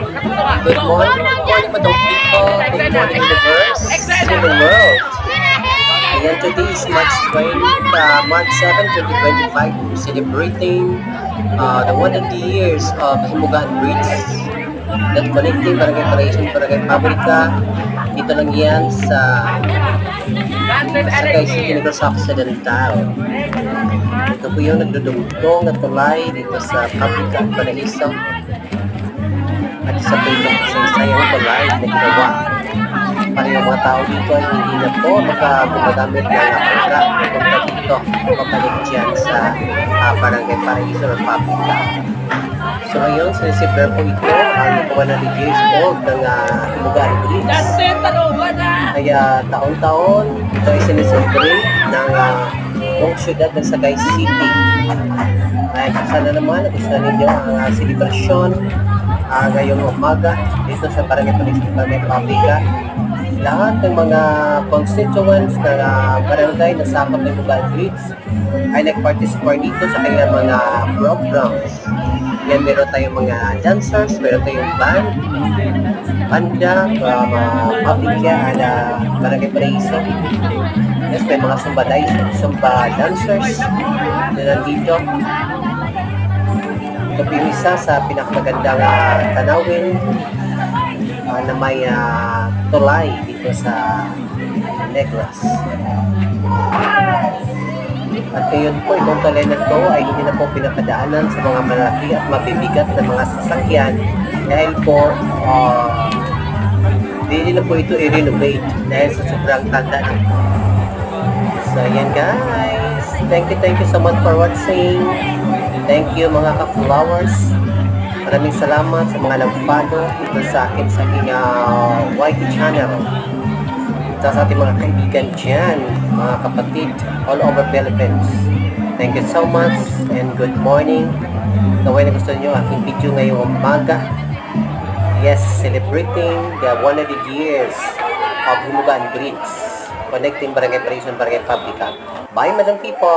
Good morning, Madam People. Good morning, universe. In the world. Ayan, today is March 7, 2025. Celebrating the 100 years of Himugaan Bridge. That connecting Barangay Paraíso, Barangay Pabrika. Dito lang yan sa Sagay City, Negros Occidental. Ito po yung nagdudugtong na tulay dito sa Pabrika at Paraíso. At isa po itong saysayang tulay na ginawa para yung mga tao dito ay hindi na po gumagamit ng apura punta dito pabalik dyan sa Barangay Paraíso ng Pabrika. So ngayon, sinisipler po ito ang 100 years old ng Himugaan Bridge. Kaya taon-taon ito ay sinisipler ng buong syudad ng Sagay City. Ay sana naman gusto ninyo ang celebration ngayong umaga dito sa Barangay Paraíso ng Barangay Pabrika. Lahat ng mga constituents ng barangay na sakop ng Himugaan Bridge ay nag-participate dito sa kanilang mga programs. Yan, meron tayong mga dancers, meron tayong band, banda, Pabrika at Barangay Paraíso. Yes, may mga Zumba dancers na nandito. Ito po yung isa sa pinakamagandang tanawin na may tulay dito sa Negros. At ngayon po, itong tulay na ito ay hindi na po pinakadaanan sa mga malaki at mabibigat na mga sasakyan dahil po hindi na po ito i-renovate dahil sa sobrang tanda na. So yan guys, thank you so much for watching. Thank you mga ka-flowers. Maraming salamat sa mga nag-follow dito sa akin sa aking YT channel. Ito sa ating mga kaibigan dyan, mga kapatid all over Philippines. Thank you so much and good morning. Kaway na gusto nyo aking video ngayong umaga. Yes, celebrating the 100 years of Himugaan Bridge, connecting Barangay Paraíso and Barangay Pabrika. Bye, Madam People!